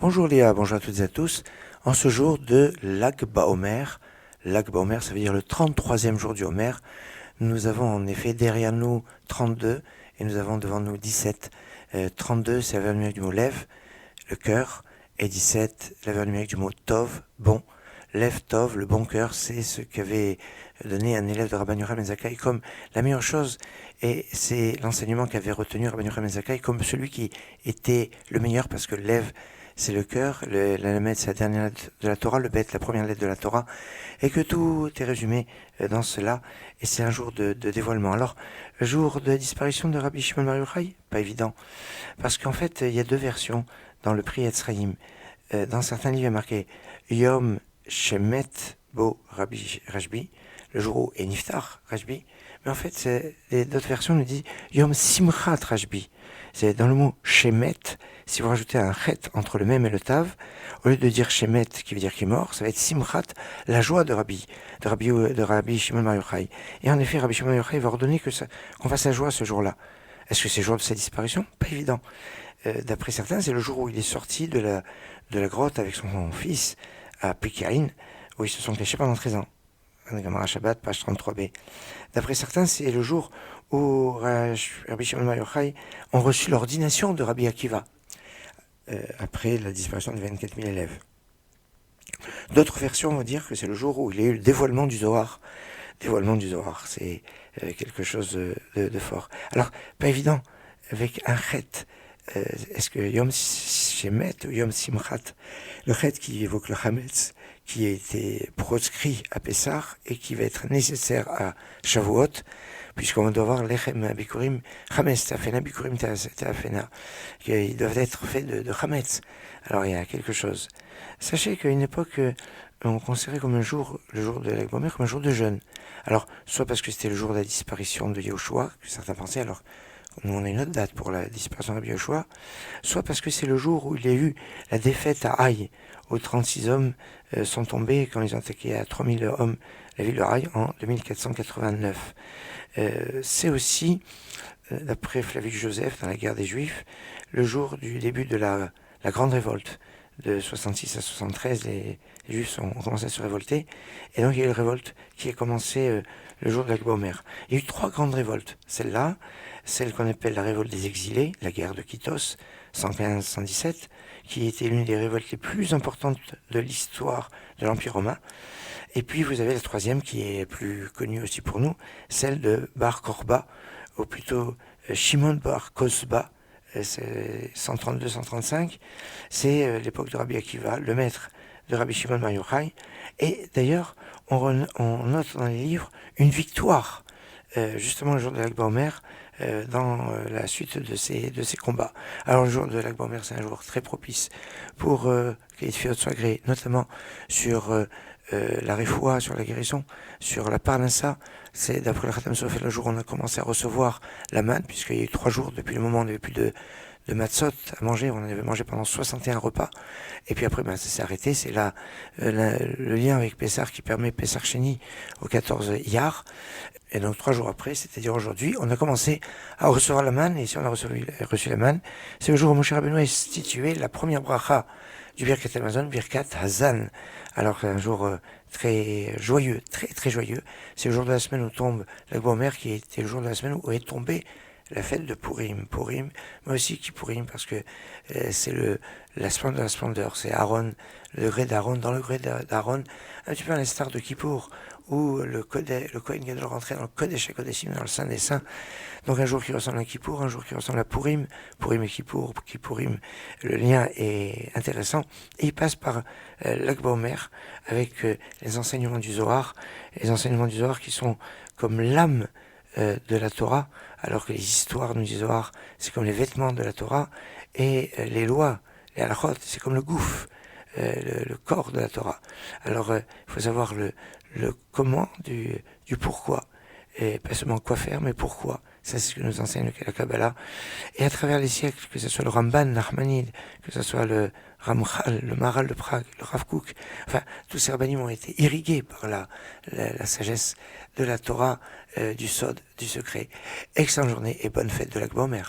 Bonjour Léa, bonjour à toutes et à tous. En ce jour de Lag BaOmer, Lag BaOmer ça veut dire le 33e jour du Homer, nous avons en effet derrière nous 32 et nous avons devant nous 17. 32 c'est la valeur numérique du mot lève, le cœur, et 17 la valeur numérique du mot tov, bon. Lev tov, le bon cœur, c'est ce qu'avait donné un élève de Rabban Yochai ben Zakkai comme la meilleure chose, et c'est l'enseignement qu'avait retenu Rabban Yochai ben Zakkai comme celui qui était le meilleur, parce que Lev, c'est le cœur, la Lamed, c'est la dernière lettre de la Torah, le Bet, la première lettre de la Torah, et que tout est résumé dans cela, et c'est un jour de dévoilement. Alors, le jour de disparition de Rabbi Shimon Bar Yochai, pas évident, parce qu'en fait, il y a deux versions dans le prix Etzraïm. Dans certains livres, il y a marqué Yom Shemet Bo Rashbi, le jour où est Niftar Rashbi, mais en fait, d'autres versions nous disent Yom Simchat Rashbi. C'est dans le mot Shemet, si vous rajoutez un chet entre le même et le tav, au lieu de dire Shemet, qui veut dire qu'il est mort, ça va être Simchat, la joie de Rabbi Shimon Bar Yochai. Et en effet, Rabbi Shimon Bar Yochai va ordonner qu'on fasse la joie ce jour-là. Est-ce que c'est le jour de sa disparition? Pas évident. D'après certains, c'est le jour où il est sorti de la grotte avec son fils à Pekaïn, où ils se sont cachés pendant 13 ans. Gamara Shabbat, page 33b. D'après certains, c'est le jour où Rabbi Shimon Bar Yochai ont reçu l'ordination de Rabbi Akiva, après la disparition de 24 000 élèves. D'autres versions vont dire que c'est le jour où il y a eu le dévoilement du Zohar. Dévoilement du Zohar, c'est quelque chose de fort. Alors, pas évident, avec un chet. Est-ce que Yom Shemet ou Yom Simchat, le chet qui évoque le Hametz, qui a été proscrit à Pessah et qui va être nécessaire à Shavuot, puisqu'on doit avoir l'Echem Abikurim, Hametz Tafena, Bikurim Tafena, ils doivent être faits de Hametz. Alors il y a quelque chose. Sachez qu'à une époque, on considérait comme le jour de Lag BaOmer, comme un jour de jeûne. Alors, soit parce que c'était le jour de la disparition de Yehoshua, que certains pensaient, alors nous on a une autre date pour la disparition de Yehoshua, soit parce que c'est le jour où il y a eu la défaite à Haï, où 36 hommes sont tombés quand ils ont attaqué à 3000 hommes la ville de Haï en 2489. C'est aussi, d'après Flavius Joseph dans la guerre des Juifs, le jour du début de la grande révolte. De 66 à 73, les Juifs ont commencé à se révolter, et donc il y a eu une révolte qui a commencé le jour de Lag BaOmer. Il y a eu trois grandes révoltes. Celle-là, celle qu'on appelle la révolte des exilés, la guerre de Kittos, 115-117, qui était l'une des révoltes les plus importantes de l'histoire de l'Empire romain. Et puis vous avez la troisième, qui est plus connue aussi pour nous, celle de Bar Korba, ou plutôt Shimon Bar Kosba, c'est 132-135, c'est l'époque de Rabbi Akiva, le maître de Rabbi Shimon Bar Yochai. Et d'ailleurs, on note dans les livres une victoire, justement le jour de Lag BaOmer, dans la suite de ces combats. Alors le jour de Lag BaOmer, c'est un jour très propice pour que les filles soient agréées, notamment sur la réfoua, sur la guérison, sur la parnassa. C'est d'après le Khatam Sofer le jour où on a commencé à recevoir la manne, puisqu'il y a eu 3 jours depuis le moment où on n'avait plus de matzot à manger, on en avait mangé pendant 61 repas, et puis après ça s'est arrêté. C'est là le lien avec Pessah qui permet Pessah Sheni au 14 Iyar, et donc 3 jours après, c'est-à-dire aujourd'hui, on a commencé à recevoir la manne, et si on a reçu la manne, c'est le jour où Moshe Rabbeinu a institué la première bracha du Birkat Hamazon, Birkat Hazan. Alors c'est un jour très joyeux, très très joyeux. C'est le jour de la semaine où tombe Lag BaOmer, qui était le jour de la semaine où est tombée la fête de Purim, mais aussi Kippourim, parce que c'est la splendeur de la splendeur, c'est Aaron, le degré d'Aaron, dans le degré d'Aaron, un petit peu à l'instar de Kippour, où le Kohen Gadol rentrait dans le Kodesh HaKodeshim, dans le Saint des Saints. Donc un jour qui ressemble à Kippour, un jour qui ressemble à Purim et Kippourim, le lien est intéressant, et il passe par Lag BaOmer, avec les enseignements du Zohar qui sont comme l'âme de la Torah, alors que les histoires du Zohar, c'est comme les vêtements de la Torah, et les lois, les halachot, c'est comme le gouffre, le corps de la Torah. Alors, il faut savoir le comment du pourquoi, et pas seulement quoi faire, mais pourquoi. Ça, c'est ce que nous enseigne la Kabbalah. Et à travers les siècles, que ce soit le Ramban, Nachmanide, que ce soit le Ramchal, le Maharal de Prague, le Rav Kook, enfin, tous ces rabbinim ont été irrigués par la sagesse de la Torah, du Sod, du secret. Excellente journée et bonne fête de Lag BaOmer.